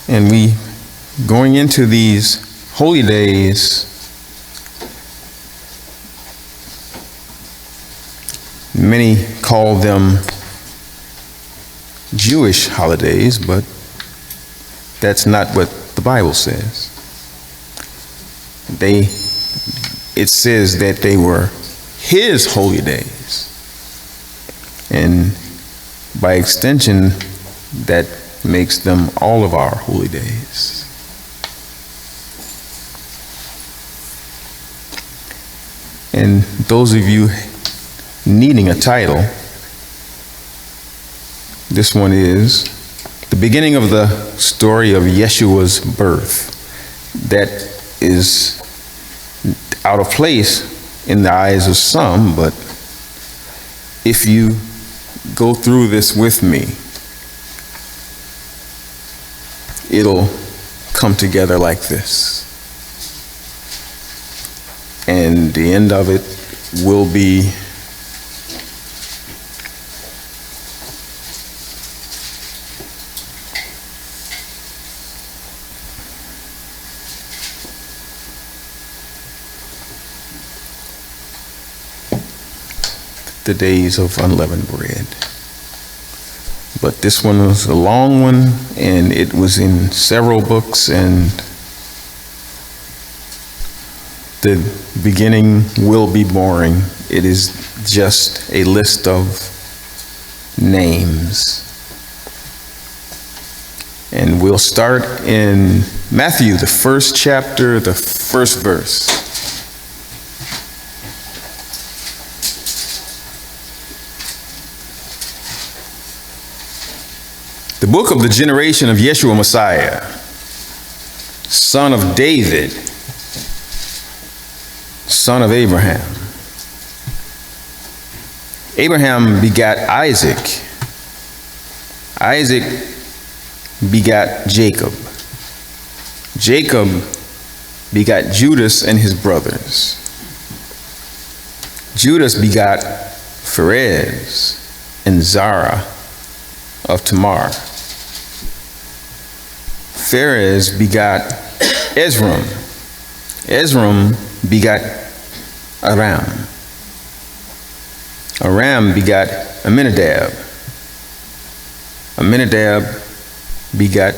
And we going into these holy days, many call them Jewish holidays, but that's not what the Bible says. It says that they were his holy days. And by extension, that makes them all of our holy days. And those of you needing a title, this one is the beginning of the story of Yahshua's birth. That is out of place in the eyes of some, but if you go through this with me, it'll come together like this. And the end of it will be the days of unleavened bread. But this one was a long one, and it was in several books, and the beginning will be boring. It is just a list of names. And we'll start in Matthew, the first chapter, the first verse. The book of the generation of Yahshua Messiah, son of David, son of Abraham. Abraham begat Isaac. Isaac begat Jacob. Jacob begat Judas and his brothers. Judas begat Pharez and Zara of Tamar. Pharez begat Ezram. Ezram begat Aram. Aram begat Aminadab. Aminadab begat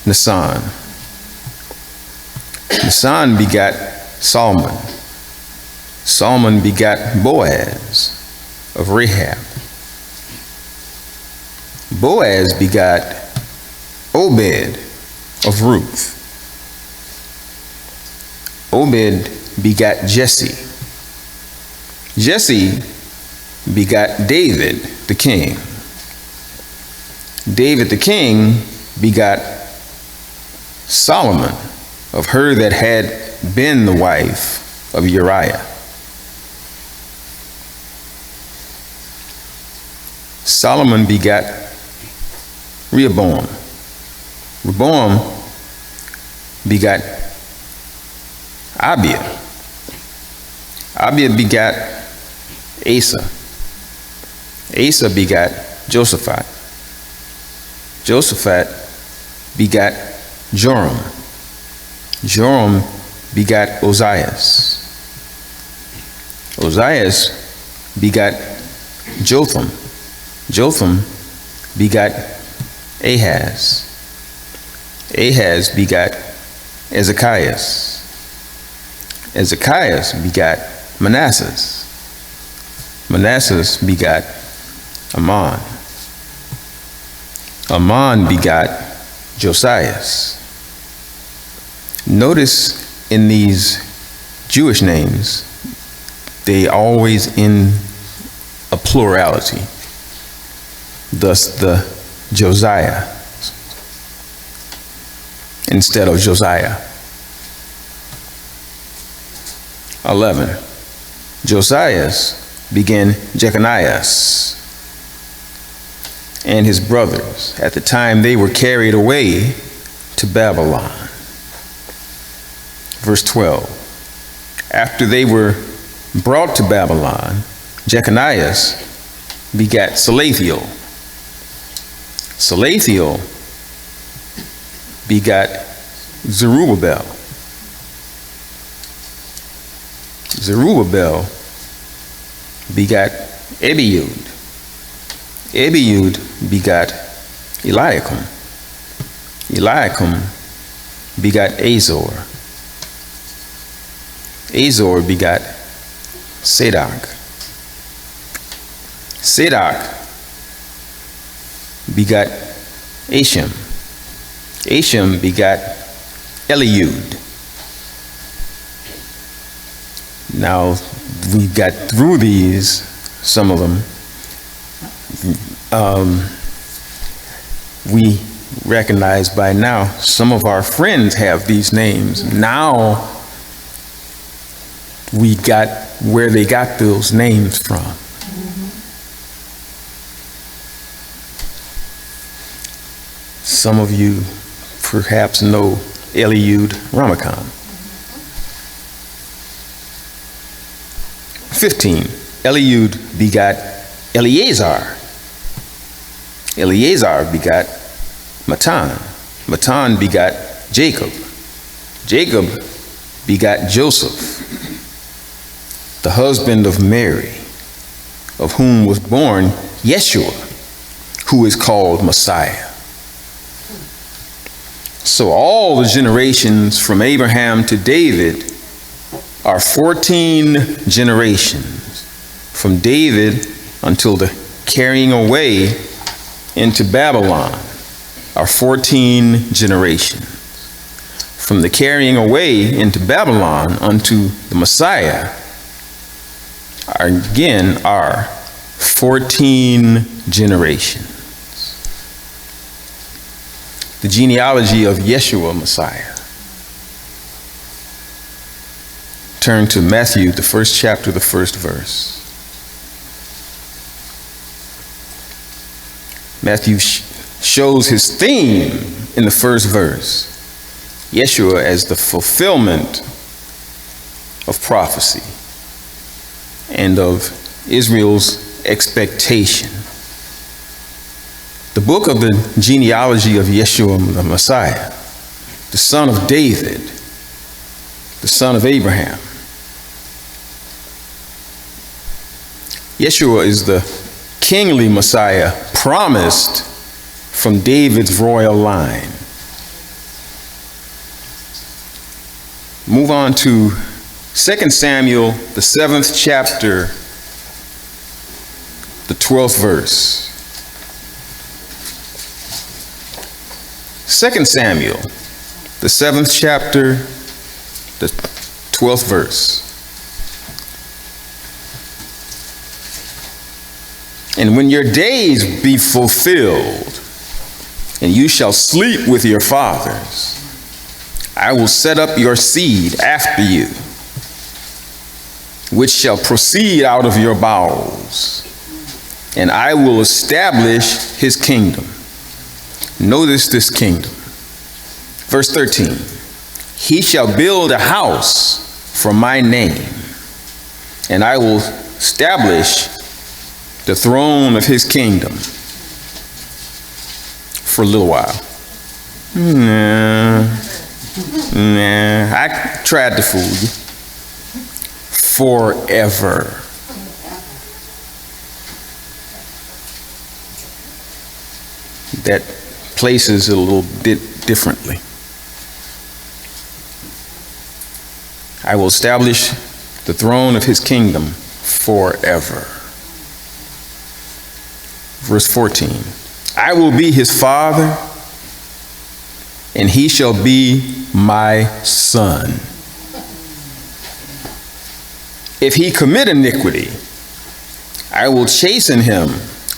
Nasan. Nasan begat Salmon. Salmon begat Boaz of Rahab. Boaz begat Obed of Ruth. Obed begat Jesse. Jesse begat David the king. David the king begat Solomon of her that had been the wife of Uriah. Solomon begat Rehoboam. Rehoboam begat Abiah. Abiah begat Asa. Asa begat Josaphat. Josaphat begat Joram. Joram begat Ozias. Ozias begat Jotham. Jotham begat Ahaz. Ahaz begat Ezekias. Ezekias begat Manasseh. Manasseh begat Amon. Amon begat Josias. Notice in these Jewish names, they always in a plurality. Thus the Josiah instead of Josiah. 11. Josias began Jeconias and his brothers at the time they were carried away to Babylon. Verse 12. After they were brought to Babylon, Jeconias begat Salathiel. Salathiel begot Zerubbabel. Zerubbabel begot Abiud. Abiud begot Eliakim. Eliakim begot Azor. Azor begot Sadoc. Sadoc begot Ashem. Ashem begot Eliud. Now, we got through these, some of them. We recognize by now some of our friends have these names. Now, we got where they got those names from. Some of you perhaps know Eliud Ramakam. 15. Eliud begot Eleazar. Eleazar begot Matan. Matan begot Jacob. Jacob begot Joseph, the husband of Mary, of whom was born Yahshua, who is called Messiah. So all the generations from Abraham to David are 14 generations. From David until the carrying away into Babylon are 14 generations. From the carrying away into Babylon unto the Messiah are 14 generations. The genealogy of Yahshua Messiah. Turn to Matthew, the first chapter, the first verse. Matthew shows his theme in the first verse. Yahshua as the fulfillment of prophecy and of Israel's expectation. The book of the genealogy of Yahshua the Messiah, the son of David, the son of Abraham. Yahshua is the kingly Messiah promised from David's royal line. Move on to 2 Samuel, the 7th chapter, the 12th verse. 2 Samuel, the 7th chapter, the 12th verse. And when your days be fulfilled, and you shall sleep with your fathers, I will set up your seed after you, which shall proceed out of your bowels, and I will establish his kingdom. Notice this kingdom. Verse 13. He shall build a house for my name, and I will establish the throne of his kingdom for a little while. I tried to fool you. Forever. That places it a little bit differently. I will establish the throne of his kingdom forever. Verse 14. I will be his father, and he shall be my son. If he commit iniquity, I will chasten him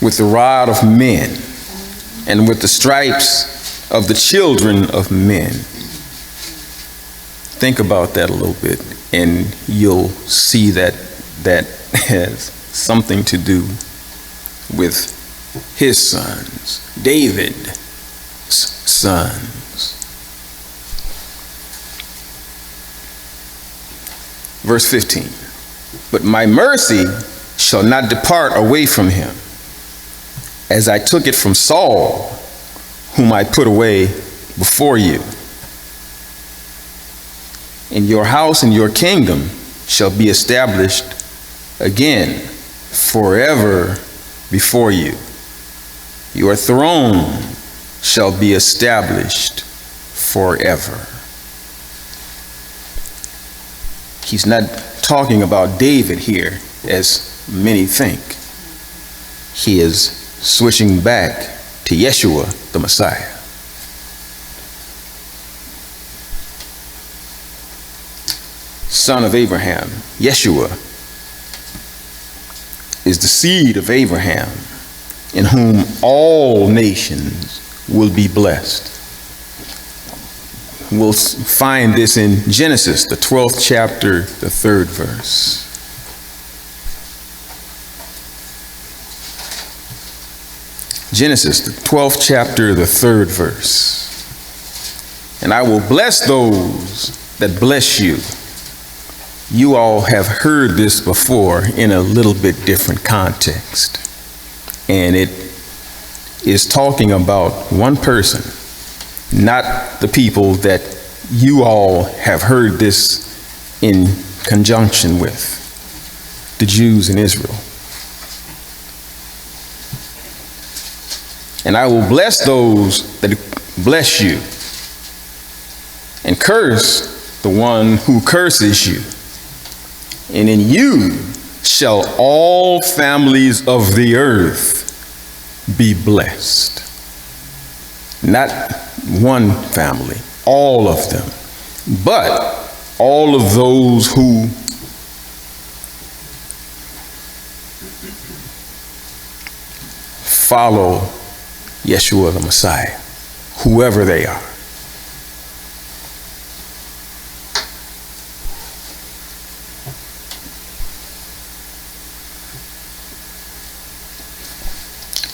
with the rod of men and with the stripes of the children of men. Think about that a little bit, and you'll see that that has something to do with his sons, David's sons. Verse 15. But my mercy shall not depart away from him, as I took it from Saul whom I put away before you. And your house and your kingdom shall be established again forever before you. Your throne shall be established forever. He's not talking about David here, as many think. He is switching back to Yahshua, the Messiah. Son of Abraham, Yahshua, is the seed of Abraham, in whom all nations will be blessed. We'll find this in Genesis, the 12th chapter, the 3rd verse. Genesis, the 12th chapter, the 3rd verse. And I will bless those that bless you. You all have heard this before in a little bit different context. And it is talking about one person, not the people that you all have heard this in conjunction with, the Jews in Israel. And I will bless those that bless you, and curse the one who curses you. And in you shall all families of the earth be blessed. Not one family, all of them. But all of those who follow Yahshua the Messiah, whoever they are.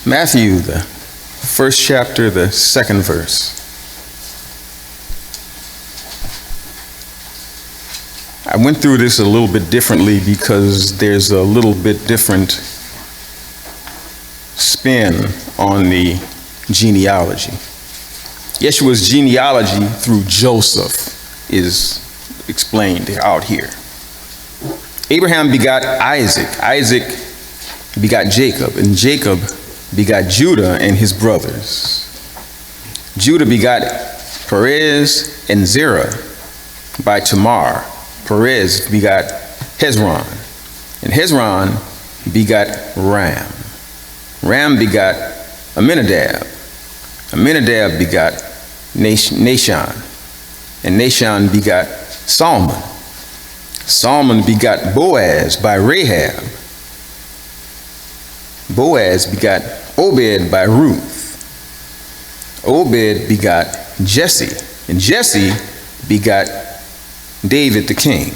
Matthew, the 1st chapter, the 2nd verse. I went through this a little bit differently because there's a little bit different spin on the genealogy. Yeshua's genealogy through Joseph is explained out here. Abraham begot Isaac. Isaac begot Jacob, and Jacob begot Judah and his brothers. Judah begot Perez and Zerah by Tamar. Perez begot Hezron, and Hezron begot Ram. Ram begot Aminadab. Aminadab begot Nashon, and Nashon begot Salmon. Salmon begot Boaz by Rahab. Boaz begot Obed by Ruth. Obed begot Jesse, and Jesse begot David the king.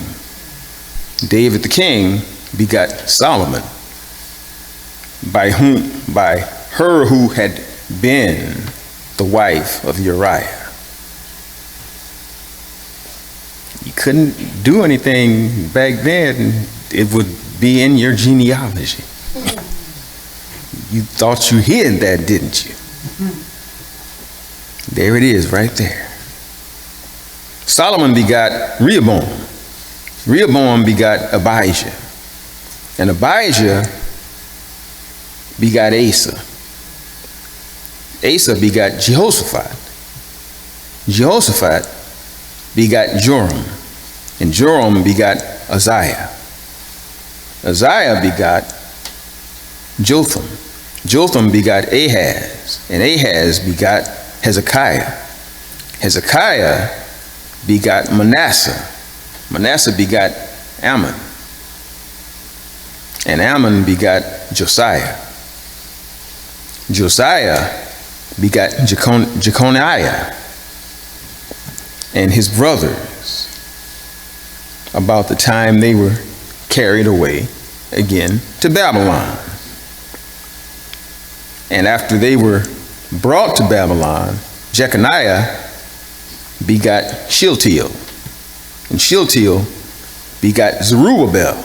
David the king begot Solomon, by her who had been the wife of Uriah. You couldn't do anything back then, it would be in your genealogy. You thought you hid that, didn't you? There it is, right there. Solomon begot Rehoboam. Rehoboam begot Abijah. And Abijah begot Asa. Asa begot Jehoshaphat. Jehoshaphat begot Joram. And Joram begot Uzziah. Uzziah begot Jotham. Jotham begot Ahaz. And Ahaz begot Hezekiah. Hezekiah begot Manasseh. Manasseh begot Ammon. And Ammon begot Josiah. Josiah begot Jeconiah and his brothers about the time they were carried away again to Babylon. And after they were brought to Babylon, Jeconiah begot Shealtiel, and Shealtiel begot Zerubbabel.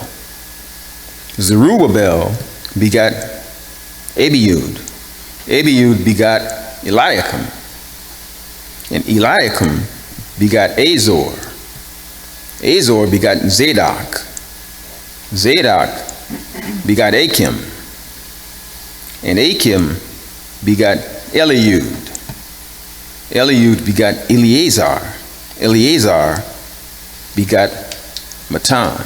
Zerubbabel begot Abiud. Abiud begot Eliakim. And Eliakim begot Azor. Azor begot Zadok. Zadok begot Achim. And Achim begot Eliud. Eliud begot Eleazar. Eleazar begot Matan.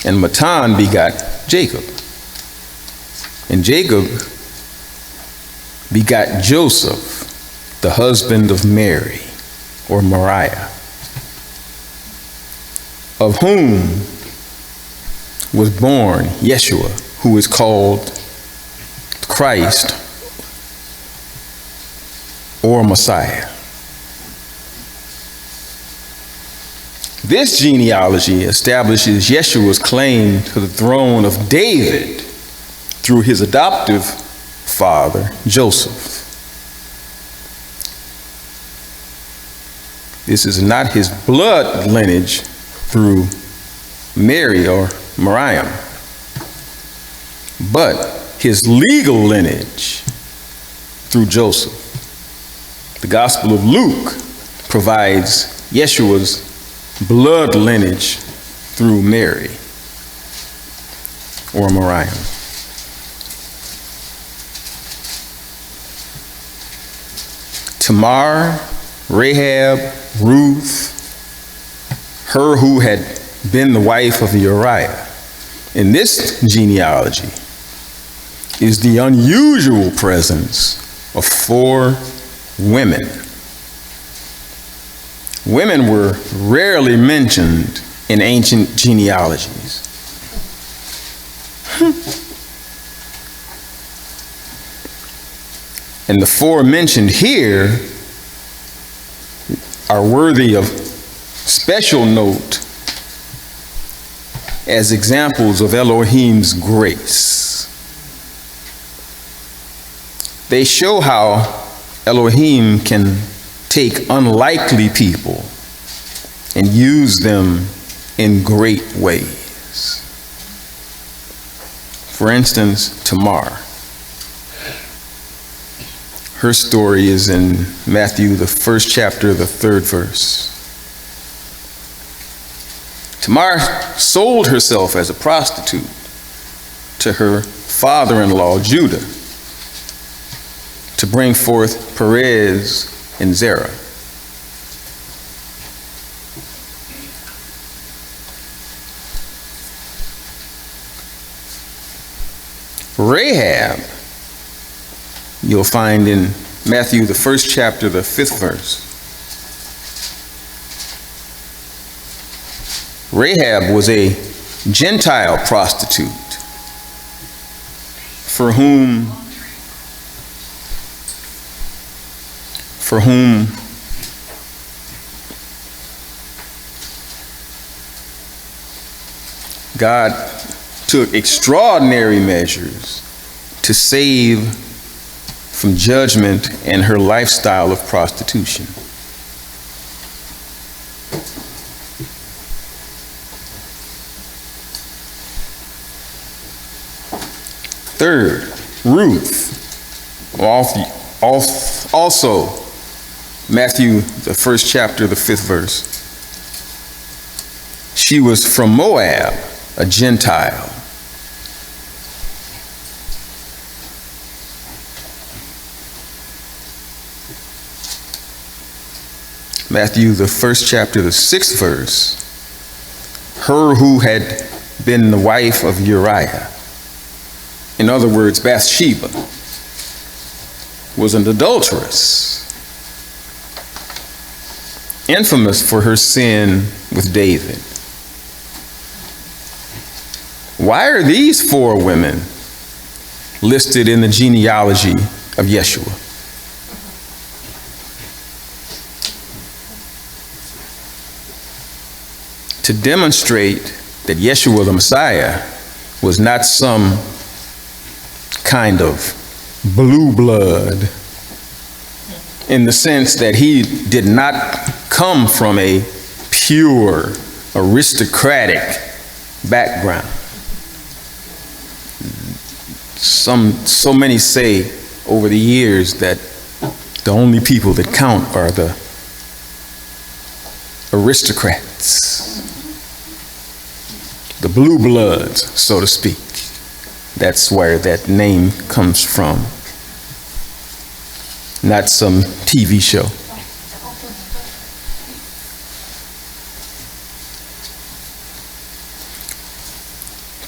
And Matan begot Jacob. And Jacob begot Joseph, the husband of Mary, or Moriah, of whom was born Yahshua, who is called Christ or Messiah. This genealogy establishes Yeshua's claim to the throne of David through his adoptive father, Joseph. This is not his blood lineage through Mary or Miriam, but his legal lineage through Joseph. The Gospel of Luke provides Yeshua's blood lineage through Mary or Miriam. Tamar, Rahab, Ruth, her who had been the wife of Uriah. In this genealogy is the unusual presence of 4 women. Women were rarely mentioned in ancient genealogies. And the 4 mentioned here are worthy of special note as examples of Elohim's grace. They show how Elohim can take unlikely people and use them in great ways. For instance, Tamar. Her story is in Matthew, the 1st chapter, the 3rd verse. Tamar sold herself as a prostitute to her father-in-law, Judah, to bring forth Perez and Zerah. Rahab, you'll find in Matthew, the 1st chapter, the 5th verse. Rahab was a Gentile prostitute for whom God took extraordinary measures to save from judgment and her lifestyle of prostitution. Third, Ruth, also Matthew, the 1st chapter, the 5th verse. She was from Moab, a Gentile. Matthew, the 1st chapter, the 6th verse. Her who had been the wife of Uriah. In other words, Bathsheba was an adulteress, infamous for her sin with David. Why are these 4 women listed in the genealogy of Yahshua? To demonstrate that Yahshua the Messiah was not some kind of blue blood, in the sense that he did not come from a pure aristocratic background. So many say over the years that The only people that count are the aristocrats, the blue bloods, so to speak. That's where that name comes from, not some TV show.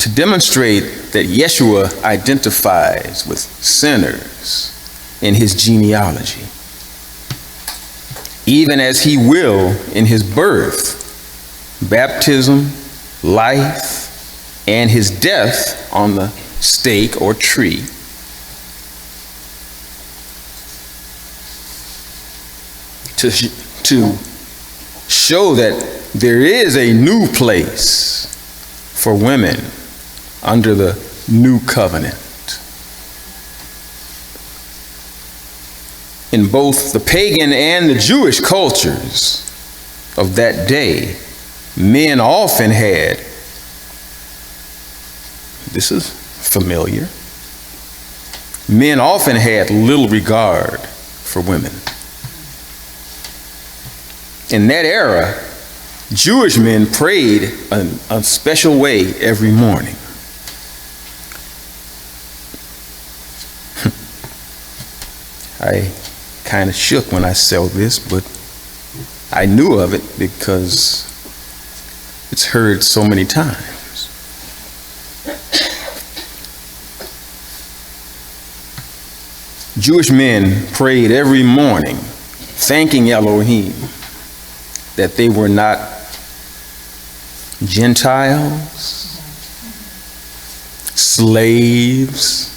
To demonstrate that Yahshua identifies with sinners in his genealogy, even as he will in his birth, baptism, life, and his death on the stake or tree. To show that there is a new place for women under the new covenant. In both the pagan and the Jewish cultures of that day, men often had, this is familiar, men often had little regard for women. In that era, Jewish men prayed a special way every morning. I kind of shook when I saw this, but I knew of it because it's heard so many times. Jewish men prayed every morning, thanking Elohim that they were not Gentiles, slaves,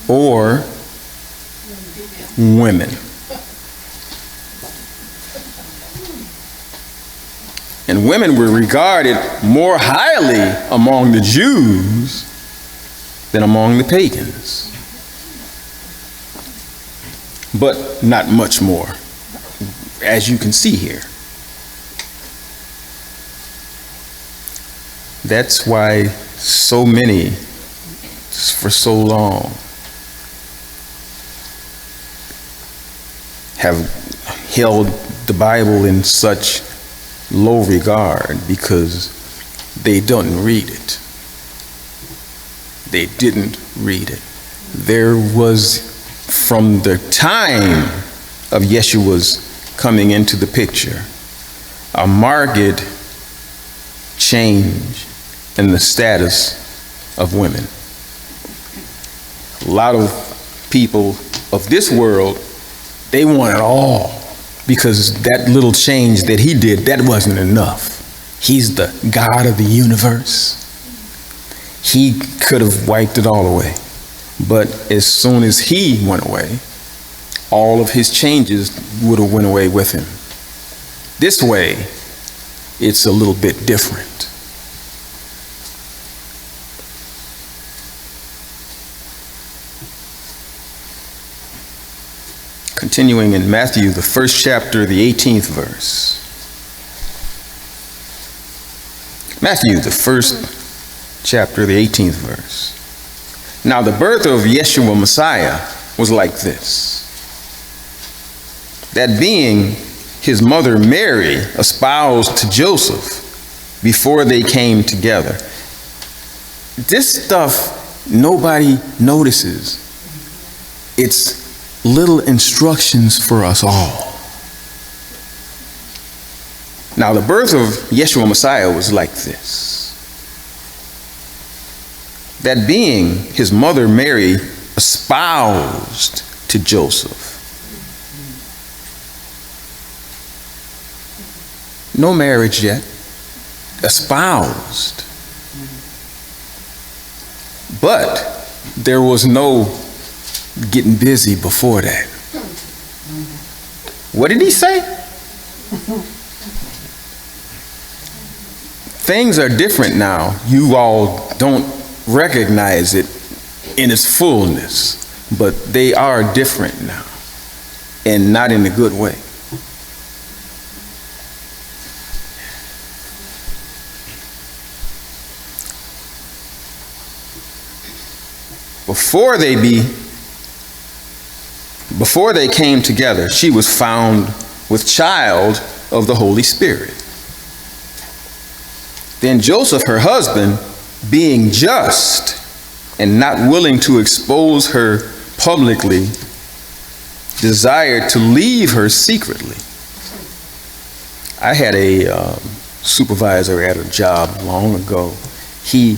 or women. And women were regarded more highly among the Jews than among the pagans, but not much more, as you can see here. That's why so many, for so long, have held the Bible in such low regard because they don't read it. They didn't read it. There was, from the time of Yeshua's coming into the picture, a marked change in the status of women. A lot of people of this world, they want it all, because that little change that he did, that wasn't enough. He's the God of the universe. He could have wiped it all away. But as soon as he went away, all of his changes would have went away with him. This way, it's a little bit different. Continuing in Matthew, the 1st chapter, the 18th verse. Matthew, the 1st chapter, the 18th verse. Now the birth of Yahshua Messiah was like this. That being his mother Mary espoused to Joseph before they came together. This stuff nobody notices. It's little instructions for us all. Now, the birth of Yahshua Messiah was like this. That being his mother Mary espoused to Joseph. No marriage yet. Espoused. But there was no getting busy before that. What did he say? Things are different now. You all don't recognize it in its fullness, but they are different now, and not in a good way. before they came together, she was found with child of the Holy Spirit. Then Joseph, her husband, being just and not willing to expose her publicly, desired to leave her secretly. I had a supervisor at a job long ago. He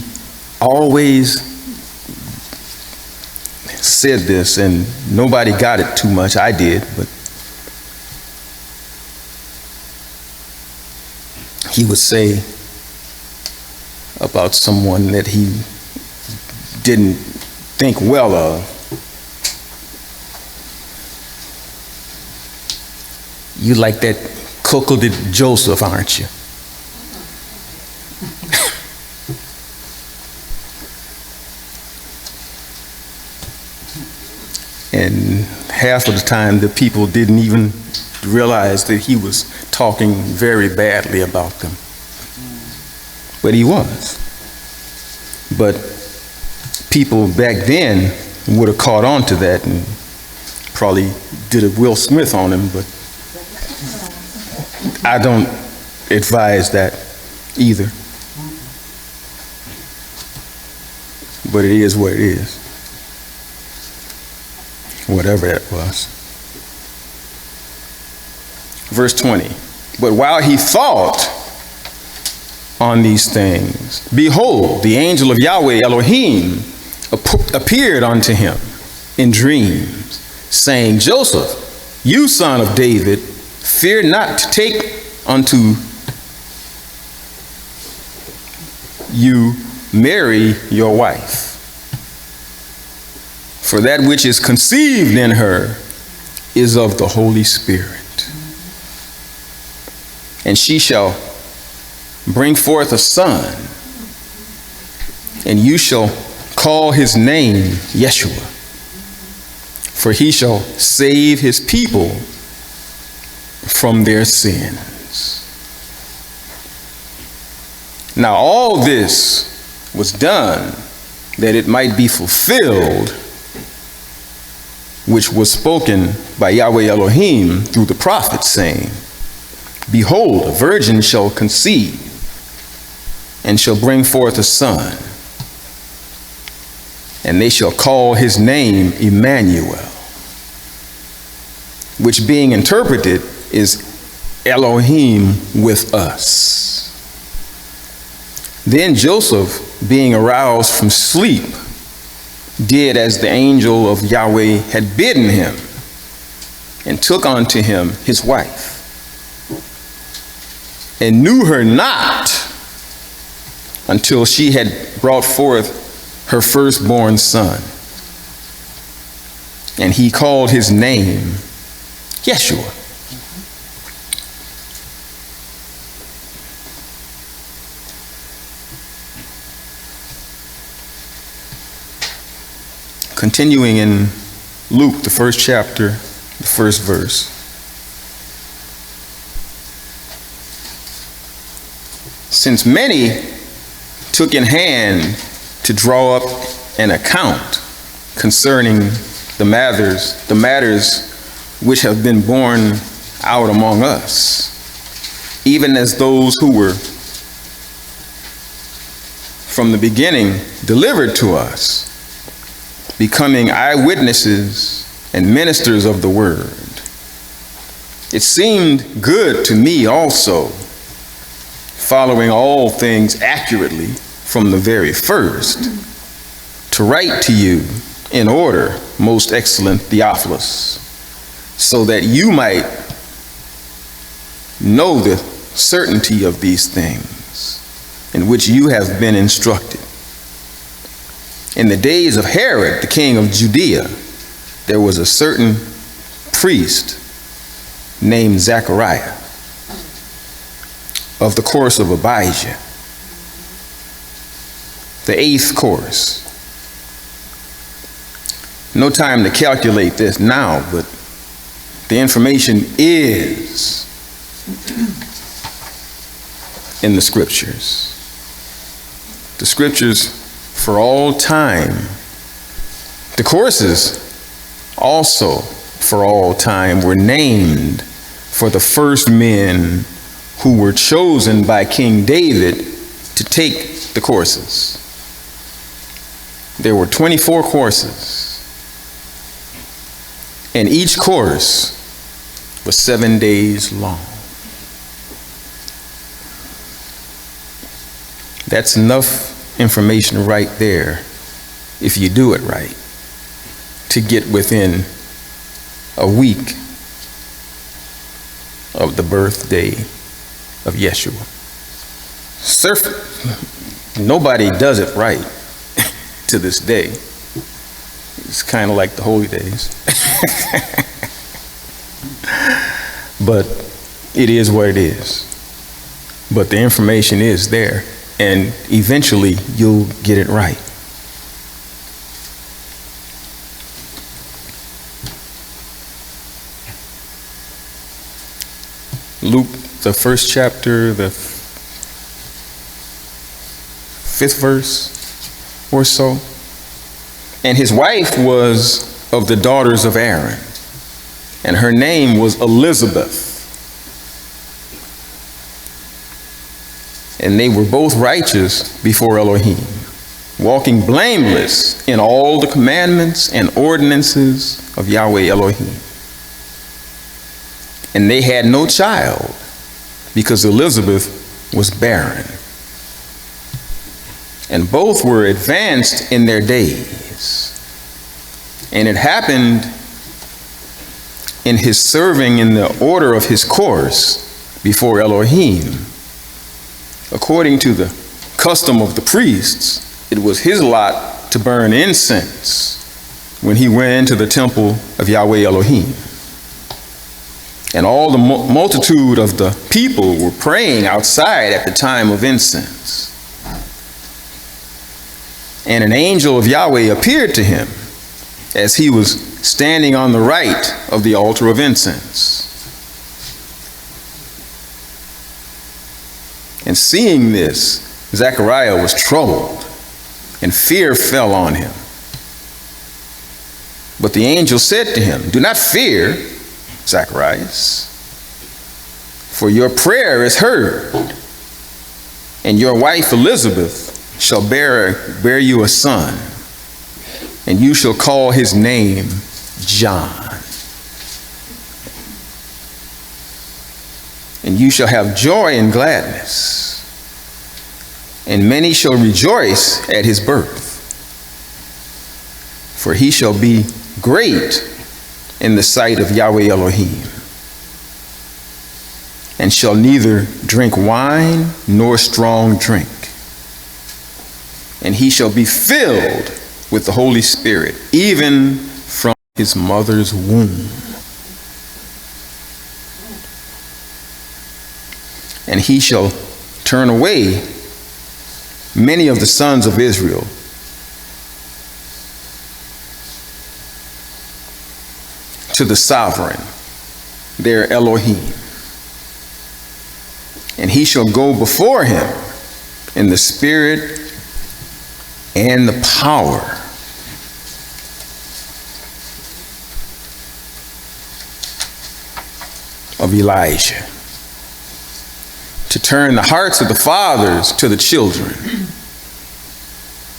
always said this, and nobody got it too much. I did, but he would say about someone that he didn't think well of, "You like that cuckolded Joseph, aren't you?" And half of the time, the people didn't even realize that he was talking very badly about them. But he was. But people back then would have caught on to that and probably did a Will Smith on him, but I don't advise that either. But it is what it is. Whatever that was. Verse 20. But while he thought on these things, behold, the angel of Yahweh Elohim appeared unto him in dreams, saying, Joseph, you son of David, fear not to take unto you Mary your wife. For that which is conceived in her is of the Holy Spirit. And she shall bring forth a son, and you shall call his name Yahshua, for he shall save his people from their sins. Now all this was done that it might be fulfilled, which was spoken by Yahweh Elohim through the prophet, saying, Behold, a virgin shall conceive, and shall bring forth a son, and they shall call his name Emmanuel, which being interpreted is Elohim with us. Then Joseph, being aroused from sleep, did as the angel of Yahweh had bidden him, and took unto him his wife, and knew her not until she had brought forth her firstborn son. And he called his name Yahshua. Continuing in Luke, the first chapter, the first verse. Since many took in hand to draw up an account concerning the matters which have been borne out among us, even as those who were from the beginning delivered to us, becoming eyewitnesses and ministers of the word. It seemed good to me also, following all things accurately from the very first, to write to you in order, most excellent Theophilus, so that you might know the certainty of these things in which you have been instructed. In the days of Herod, the king of Judea, there was a certain priest named Zechariah of the course of Abijah, the 8th course. No time to calculate this now, but the information is in the scriptures. The scriptures for all time. The courses also for all time were named for the first men who were chosen by King David to take the courses. There were 24 courses, and each course was 7 days long. That's enough information right there, if you do it right, to get within a week of the birthday of Yahshua. Nobody does it right to this day. It's kind of like the holy days. But it is what it is. But the information is there, and eventually you'll get it right. Luke, the first chapter, the 5th verse or so. And his wife was of the daughters of Aaron, and her name was Elizabeth. And they were both righteous before Elohim, walking blameless in all the commandments and ordinances of Yahweh Elohim. And they had no child, because Elizabeth was barren. And both were advanced in their days. And it happened in his serving in the order of his course before Elohim, according to the custom of the priests, it was his lot to burn incense when he went into the temple of Yahweh Elohim. And all the multitude of the people were praying outside at the time of incense. And an angel of Yahweh appeared to him as he was standing on the right of the altar of incense. And seeing this, Zechariah was troubled, and fear fell on him. But the angel said to him, "Do not fear, Zacharias, for your prayer is heard, and your wife Elizabeth shall bear you a son, and you shall call his name John. And you shall have joy and gladness, and many shall rejoice at his birth, for he shall be great in the sight of Yahweh Elohim, and shall neither drink wine nor strong drink. And he shall be filled with the Holy Spirit, even from his mother's womb. And he shall turn away many of the sons of Israel to the sovereign, their Elohim. And he shall go before him in the spirit and the power of Elijah, to turn the hearts of the fathers to the children,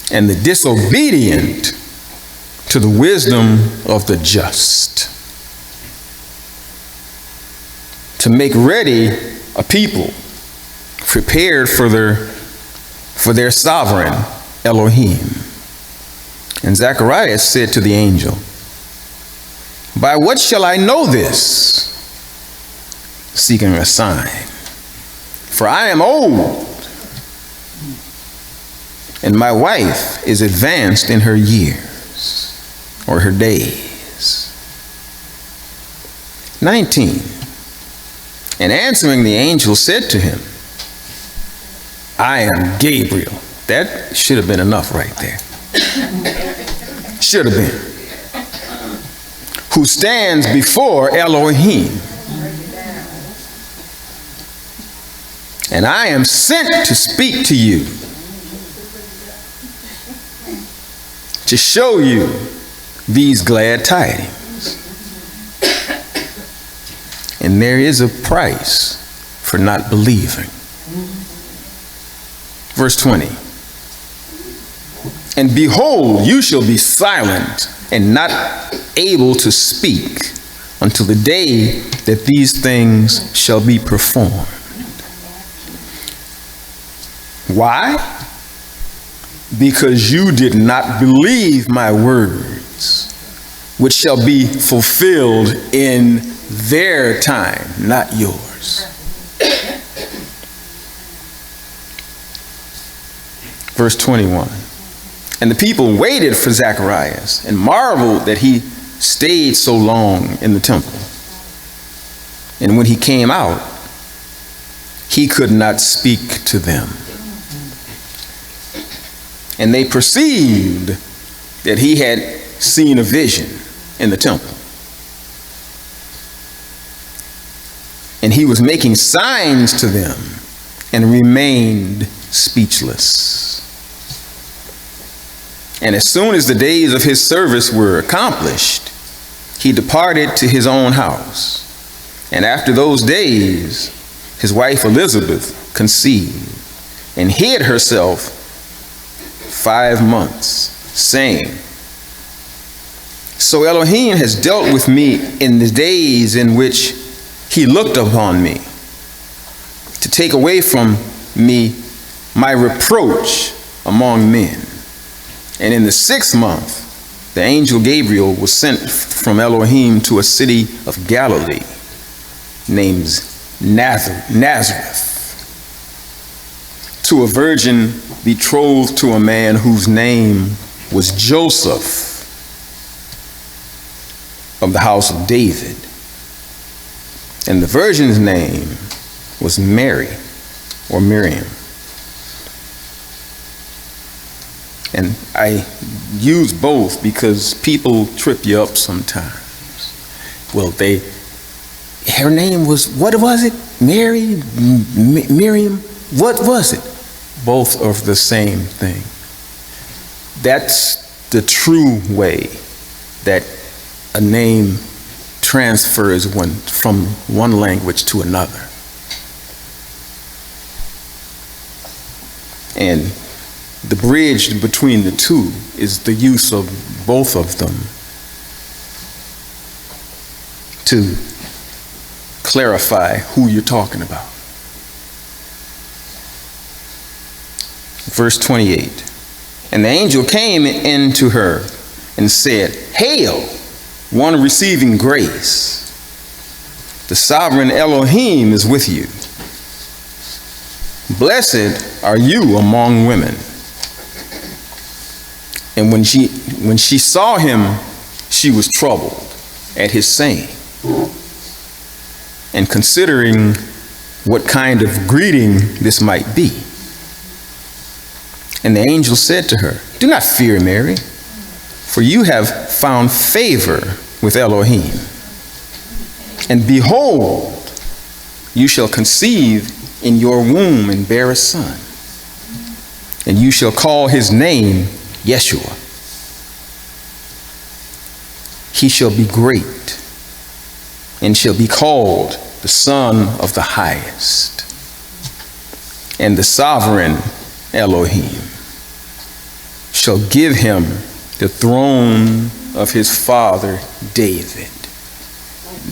and the disobedient to the wisdom of the just, to make ready a people prepared for their sovereign Elohim. And Zacharias said to the angel, "By what shall I know this?" Seeking a sign. "For I am old, and my wife is advanced in her years," or her days. 19. And answering, the angel said to him, "I am Gabriel." That should have been enough right there. Should have been. "Who stands before Elohim. And I am sent to speak to you, to show you these glad tidings." And there is a price for not believing. Verse 20. And behold, you shall be silent and not able to speak until the day that these things shall be performed. Why? Because you did not believe my words, which shall be fulfilled in their time, not yours. Verse 21. And the people waited for Zacharias and marveled that he stayed so long in the temple. And when he came out, he could not speak to them. And they perceived that he had seen a vision in the temple. And he was making signs to them and remained speechless. And as soon as the days of his service were accomplished, he departed to his own house. And after those days, his wife Elizabeth conceived and hid herself 5 months, saying, So Elohim has dealt with me in the days in which he looked upon me, to take away from me my reproach among men. And in the 6th month, the angel Gabriel was sent from Elohim to a city of Galilee named Nazareth, to a virgin betrothed to a man whose name was Joseph, of the house of David. And the virgin's name was Mary, or Miriam. And I use both because people trip you up sometimes. Well, her name was, what was it? Mary, Miriam, what was it? Both are the same thing. That's the true way that a name transfers from one language to another. And the bridge between the two is the use of both of them to clarify who you're talking about. Verse 28. And the angel came into her and said, Hail, one receiving grace. The sovereign Elohim is with you. Blessed are you among women. And when she saw him, she was troubled at his saying, and considering what kind of greeting this might be. And the angel said to her, Do not fear, Mary, for you have found favor with Elohim. And behold, you shall conceive in your womb and bear a son, and you shall call his name Yahshua. He shall be great and shall be called the Son of the Highest. And the sovereign Elohim shall give him the throne of his father David.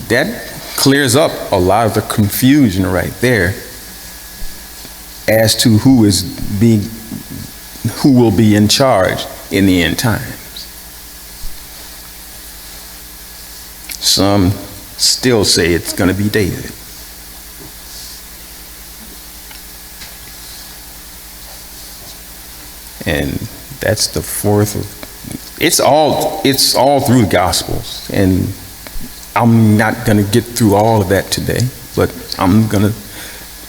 That clears up a lot of the confusion right there as to who will be in charge in the end times. Some still say it's going to be David. And that's the fourth of, it's all through the Gospels. And I'm not going to get through all of that today, but I'm going to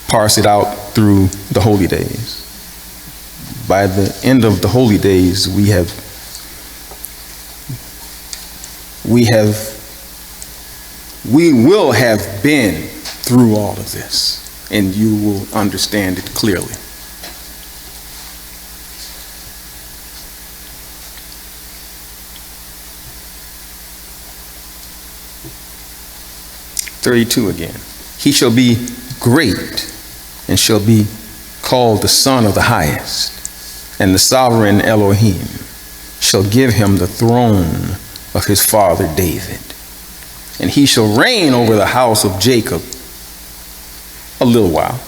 parse it out through the holy days. By the end of the holy days, we will have been through all of this, and you will understand it clearly. 32 again. He shall be great and shall be called the Son of the Highest, and the sovereign Elohim shall give him the throne of his father David, and he shall reign over the house of Jacob a little while.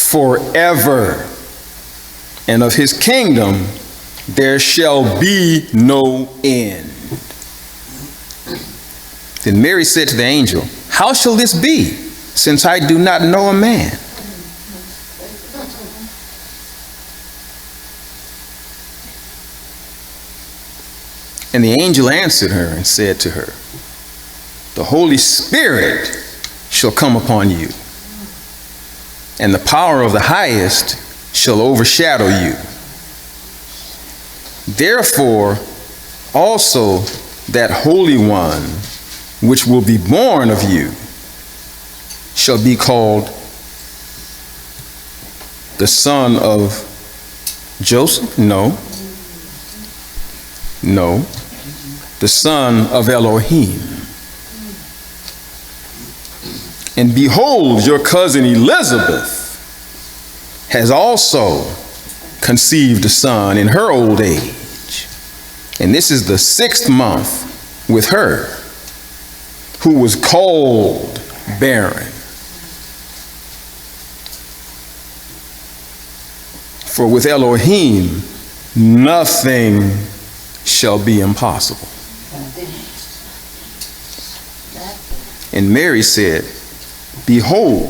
Forever, and of his kingdom there shall be no end. Then Mary said to the angel, how shall this be, since I do not know a man? And the angel answered her and said to her, the Holy Spirit shall come upon you, and the power of the Highest shall overshadow you. Therefore, also that Holy One which will be born of you shall be called the Son of Joseph? No. The Son of Elohim. And behold, your cousin Elizabeth has also conceived a son in her old age. And this is the 6th month with her, who was called barren. For with Elohim, nothing shall be impossible. And Mary said, behold,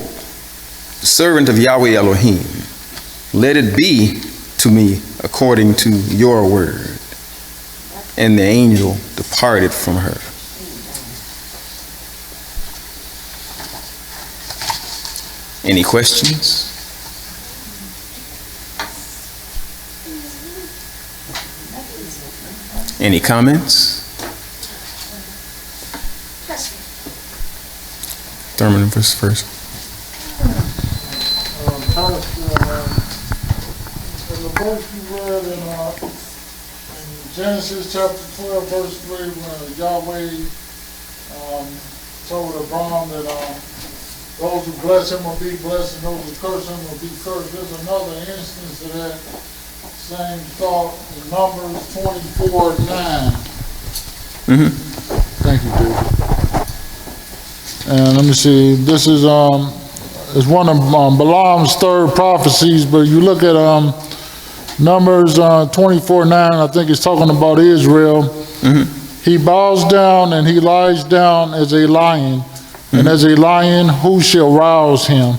the servant of Yahweh Elohim, let it be to me according to your word. And the angel departed from her. Any questions? Any comments? Thurman verse first. In the verse you read in Genesis chapter 12, verse 3, when Yahweh told Abraham that those who bless him will be blessed and those who curse him will be cursed. There's another instance of that same thought in Numbers 24:9. Thank you, dude. And let me see, this is one of Balaam's third prophecies, but you look at Numbers 24:9, I think it's talking about Israel. He bows down and he lies down as a lion, and as a lion, who shall rouse him?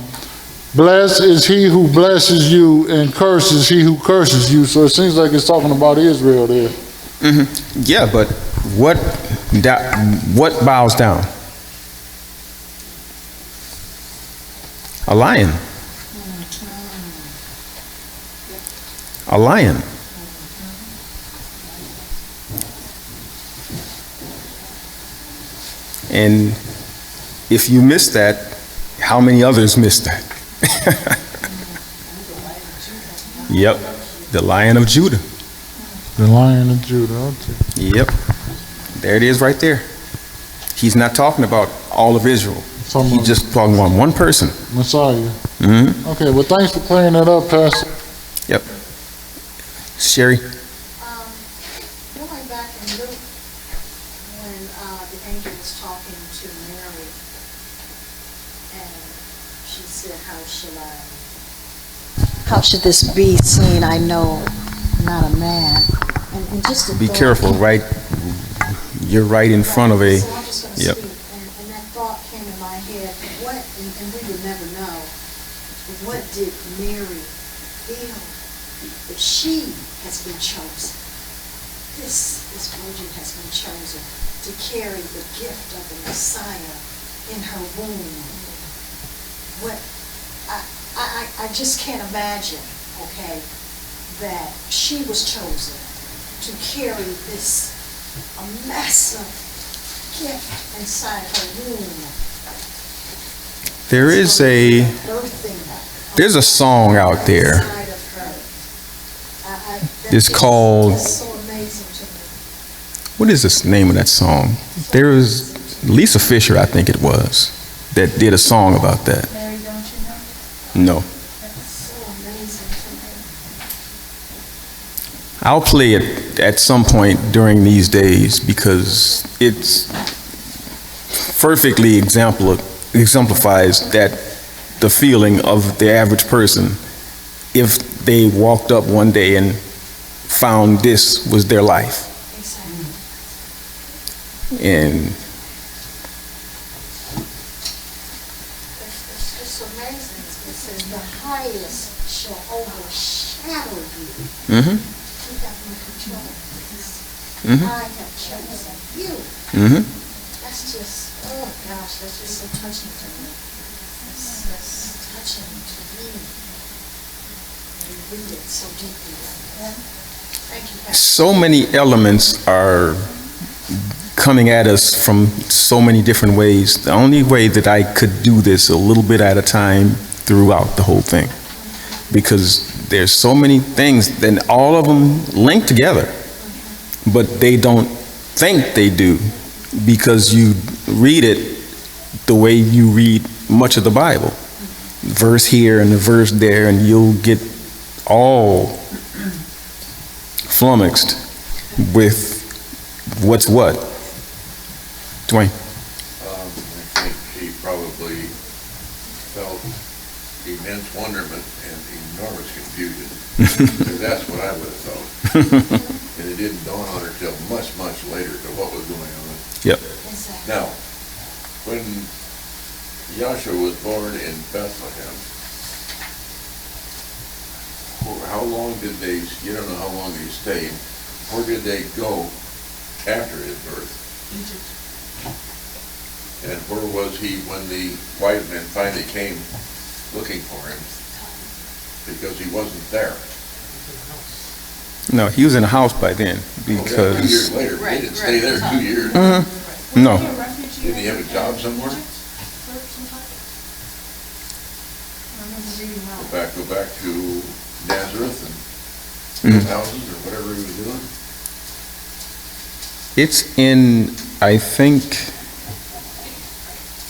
Blessed is he who blesses you, and cursed is he who curses you. So it seems like it's talking about Israel there. Yeah, but what bows down? A lion. A lion. And if you missed that, how many others missed that? Yep, the Lion of Judah. The Lion of Judah, okay. Yep, there it is right there. He's not talking about all of Israel. He's just talking about one person. Messiah. Okay, well, thanks for clearing that up, Pastor. Yep. Sherry? Going back in Luke, when the angel was talking to Mary, and she said, how should this be, seeing I know not a man? And just be careful, right? You're right in front of a... So I'm just going to speak, and that thought came in my head. What, and we would never know, what did Mary feel that she has been chosen? This virgin has been chosen to carry the gift of the Messiah in her womb. What I just can't imagine, okay, that she was chosen to carry this a massive gift inside her womb. There's a song out there. It's called what is this name of that song? There was Lisa Fisher, I think it was, that did a song about that. Mary, don't you know? No. That's so amazing to me. I'll play it at some point during these days because it's perfectly exemplifies that the feeling of the average person if they walked up one day and found this was their life. Exactly. And It's amazing. It says the highest shall overshadow you. mm-hmm, You have no control of this. Mhm. I have chosen you. mm-hmm. That's just, oh gosh, that's just so touching to me. That's touching to me. You read it so deeply like that. Thank you, Pastor. So many elements are coming at us from so many different ways. The only way that I could do this a little bit at a time throughout the whole thing, because there's so many things, then all of them link together, but they don't think they do because you read it the way you read much of the Bible. Verse here and the verse there, and you'll get all flummoxed with what's what. Dwayne. I think she probably felt immense wonderment and enormous confusion. Because that's what I would have felt. And it didn't dawn on her till much, much later to what was going on. Yep. Exactly. Now, when Yahshua was born in Bethlehem, how long did they, you don't know how long they stayed, where did they go after his birth? Egypt. And where was he when the wise men finally came looking for him? Because he wasn't there. No, he was in a house by then Okay, 2 years because later, he didn't stay there 2 years. no, Didn't he have a job somewhere? Go back to Nazareth and houses or whatever he was doing? it's in, I think,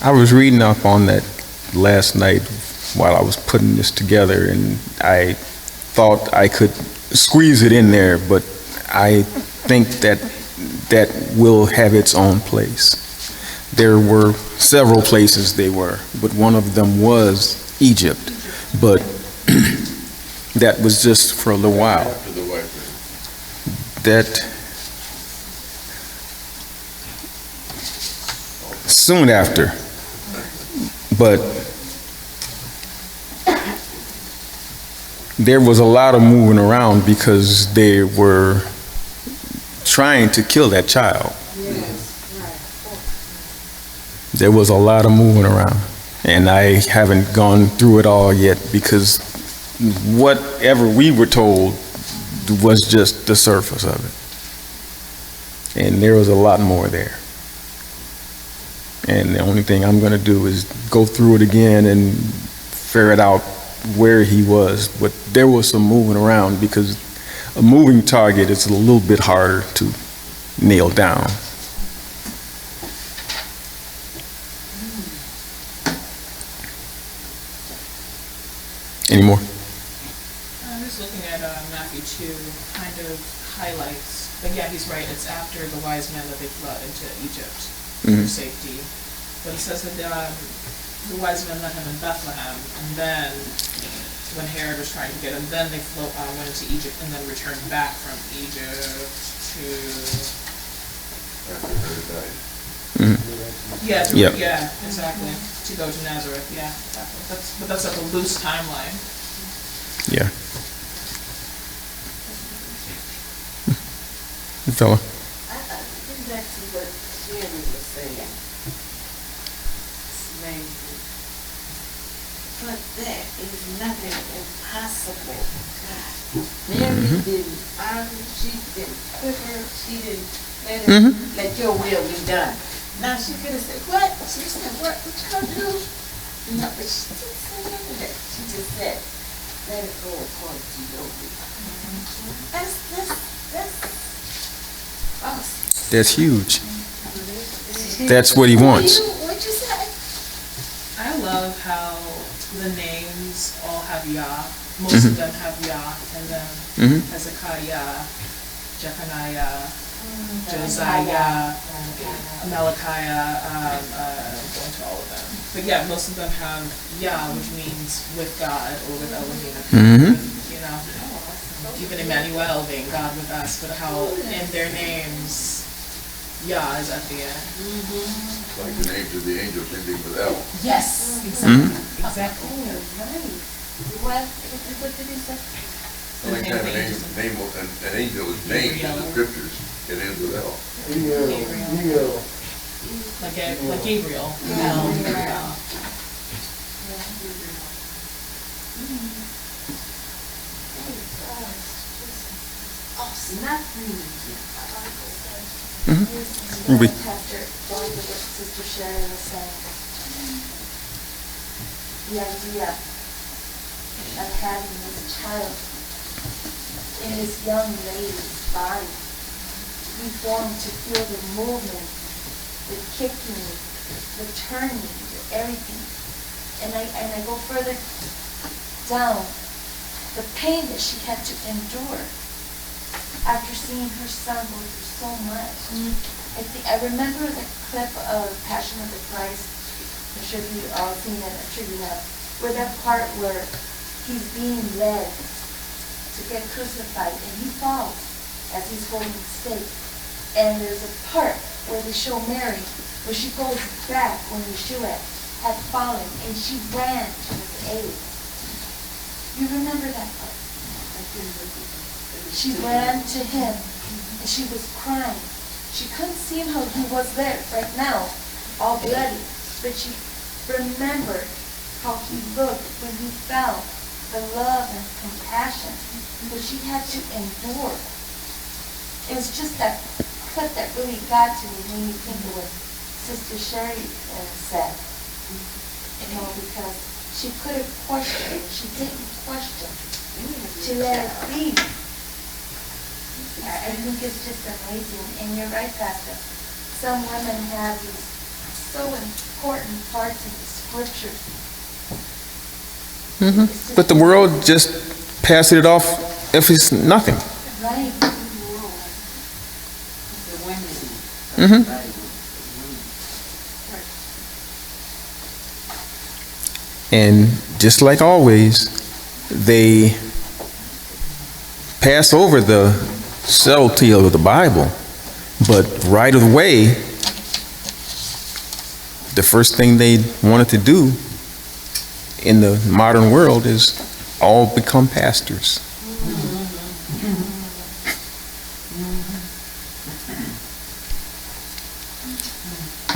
I was reading up on that last night while I was putting this together, and I thought I could squeeze it in there, but I think that that will have its own place. There were several places they were, but one of them was Egypt, but that was just for a little while. After the wife. That soon after, but there was a lot of moving around because they were trying to kill that child. There was a lot of moving around, and I haven't gone through it all yet because whatever we were told was just the surface of it. And there was a lot more there. And the only thing I'm going to do is go through it again and ferret out where he was. But there was some moving around because a moving target is a little bit harder to nail down. Any more? I'm just looking at Matthew 2, kind of highlights, but yeah, he's right, it's after the wise men that they fled into Egypt for safety. But it says that the wise men met him in Bethlehem, and then when Herod was trying to get him, then they went into Egypt and then returned back from Egypt to... After Herod died. Yeah, Yep. yeah, exactly, to go to Nazareth, yeah, exactly. But that's like a loose timeline. Yeah. Fella. Getting back to what Sherry was saying. It's amazing. But that is nothing impossible. Mary didn't argue, she didn't quiver, she didn't let your will be done. Now she could have said, what? She said, what you gonna do? No, but she didn't say none of that. She just said, let it go according to your will. That's awesome. That's huge. That's what he wants. What'd you say? I love how the names all have Yah. Most of them have Yah in them. Hezekiah, Jeconiah, Josiah, Malachiah, going to all of them. But yeah, most of them have Yah, which means with God or with Elohim. You know, even Emmanuel being God with us, but how in their names, Yah is at the end. Like the names of the angels ending with L. Yes, exactly. Exactly. What did he say? The only time an angel is named in the scriptures, it ends with L. Like Gabriel. Ruby. Pastor, going to what Sister Sherry was saying. The idea of having this child in this young lady's body, be formed to feel the movement, the kicking, the turning, everything. And I go further down, the pain that she had to endure after seeing her son go through so much. I remember the clip of Passion of the Christ. I'm sure you've all seen it, I'm sure you have, where that part where he's being led to get crucified and he falls as he's holding the stake. And there's a part where they show Mary, where she goes back when Yahshua had fallen and she ran to his aid. You remember that part? She ran to him and she was crying. She couldn't see how he was there right now, all bloody, but she remembered how he looked when he fell, the love and compassion, but she had to endure. It was just that clip that really got to me when you think of what Sister Sherry said. You know, because she could have questioned, she didn't question. She let it be. I think it's just amazing, and you're right, Pastor. Some women have these so important parts in the scriptures. But the world just passes it off if it's nothing. Right. And just like always, they pass over the subtlety of the Bible, but right away, the first thing they wanted to do in the modern world is all become pastors.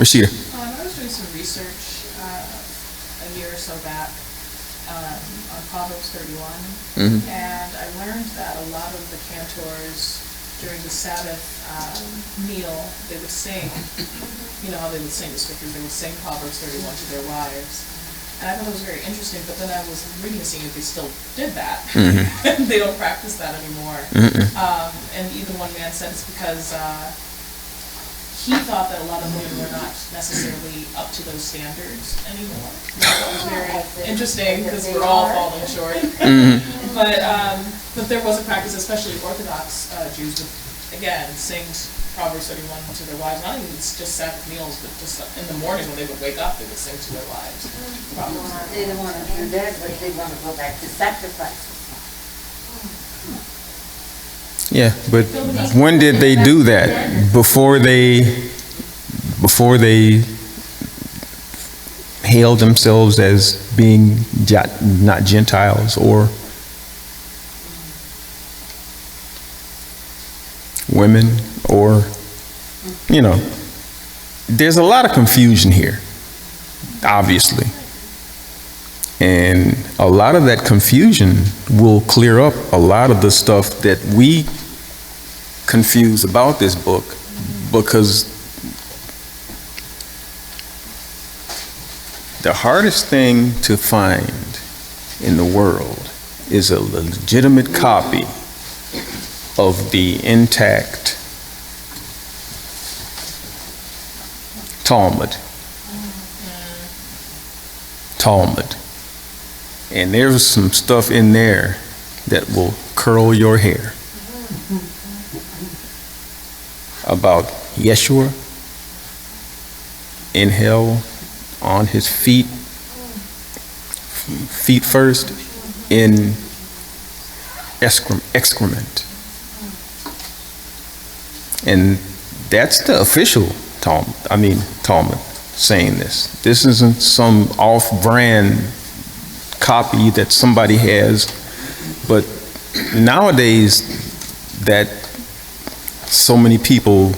Rashida. I was doing some research a year or so back on Proverbs 31, and I learned that a lot of the cantors during the Sabbath meal, they would sing, you know how they would sing the scriptures, they would sing Proverbs 31 to their wives. And I thought it was very interesting, but then I was reading and seeing if they still did that. They don't practice that anymore. And even one man said it's because he thought that a lot of women were not necessarily up to those standards anymore. That was very interesting because we're all falling short. But there was a practice, especially Orthodox Jews would, again, sing Proverbs 31 to their wives. Not even just Sabbath meals, but just in the morning when they would wake up, they would sing to their wives. They don't want to do that, but they want to go back to sacrifices. Yeah, but when did they do that? Before they hailed themselves as being not Gentiles or women, or, you know, there's a lot of confusion here, obviously. And a lot of that confusion will clear up a lot of the stuff that we confuse about this book, because the hardest thing to find in the world is a legitimate copy of the intact Talmud. Talmud. And there's some stuff in there that will curl your hair about Yahshua in hell on his feet first in excrement. And that's the official Talmud saying this. This isn't some off-brand copy that somebody has, but nowadays that so many people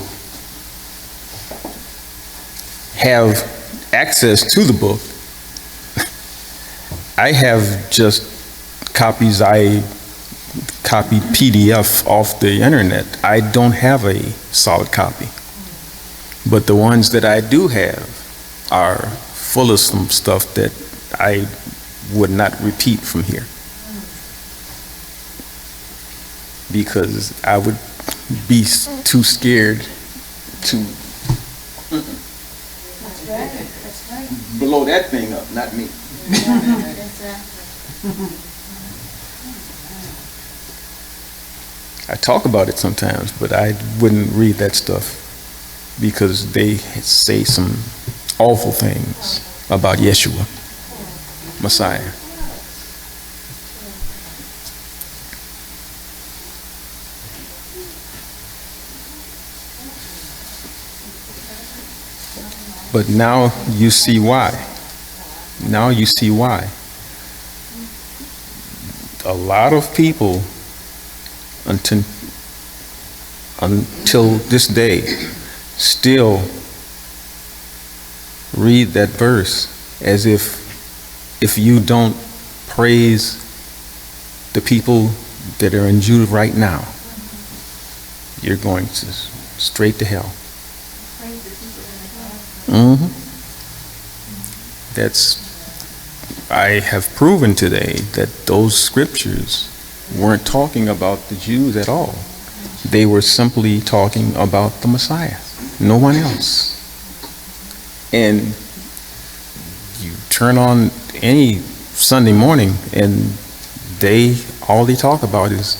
have access to the book, I have just copies. I copied PDF off the internet. I don't have a solid copy. But the ones that I do have are full of some stuff that I would not repeat from here. Because I would be too scared to That's right. blow that thing up, not me. I talk about it sometimes, but I wouldn't read that stuff because they say some awful things about Yahshua, Messiah. But now you see why. Now you see why. A lot of people until this day still read that verse as if you don't praise the people that are in Judah right now, you're going to straight to hell. I have proven today that those scriptures weren't talking about the Jews at all. They were simply talking about the Messiah, no one else. And you turn on any Sunday morning and all they talk about is,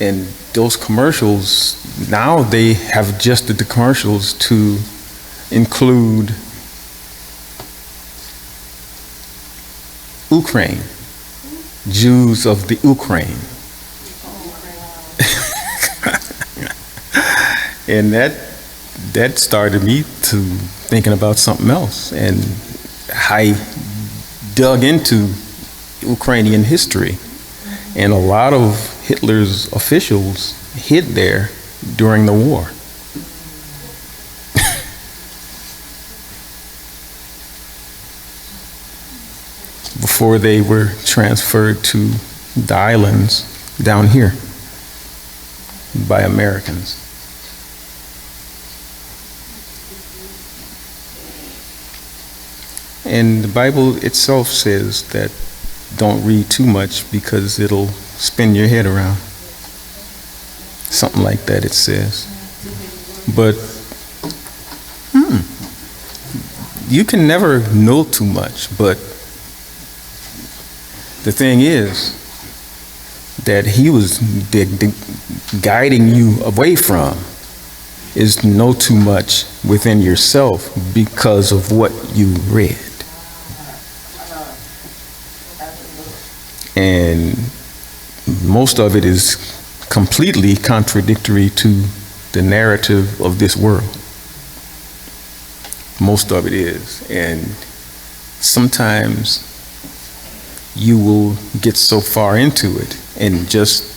and those commercials, now they have adjusted the commercials to include Ukraine, Jews of the Ukraine. And that started me to thinking about something else. And I dug into Ukrainian history. And a lot of Hitler's officials hid there during the war. Before they were transferred to the islands down here by Americans. And the Bible itself says that don't read too much because it'll spin your head around. Something like that it says. But you can never know too much, but the thing is that he was guiding you away from is know too much within yourself because of what you read. And most of it is completely contradictory to the narrative of this world. Most of it is. And sometimes you will get so far into it and just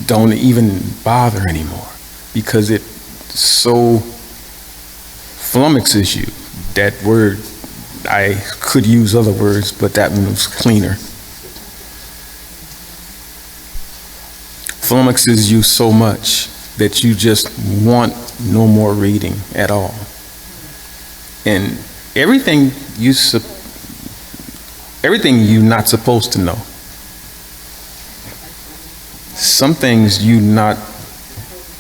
don't even bother anymore because it so flummoxes you. That word, I could use other words, but that one was cleaner. Flummoxes you so much that you just want no more reading at all. And everything you're not supposed to know. Some things you not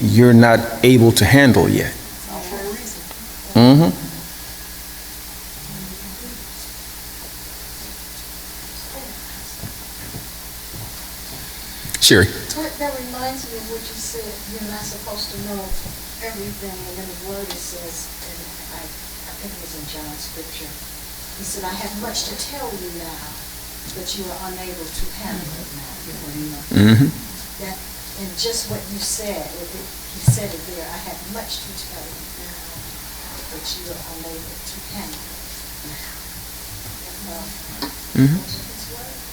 you're not able to handle yet. All for a reason. Mm-hmm. Sherry. That reminds me of what you said, you're not supposed to know everything, and then the word it says, and I think it was in John's scripture, he said, I have much to tell you now, but you are unable to handle it now. Mm-hmm. That, and just what you said, he said it there, I have much to tell you now, but you are unable to handle it now. Mm-hmm. It's words.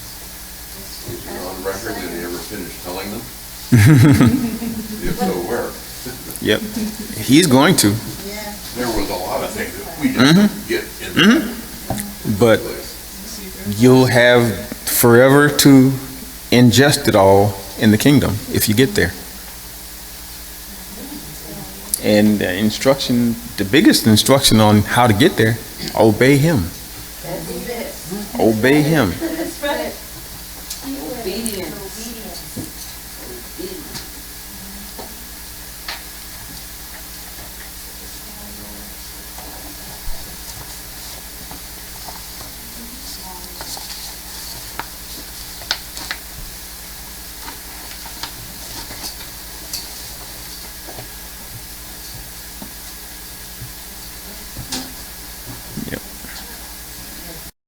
Is it on record that he ever finished telling them? If so, where? Yep. He's going to. Yeah. There was a lot of things that we just didn't get in. But you'll have forever to ingest it all in the kingdom if you get there. And the instruction, the biggest instruction on how to get there, obey him. Obey him.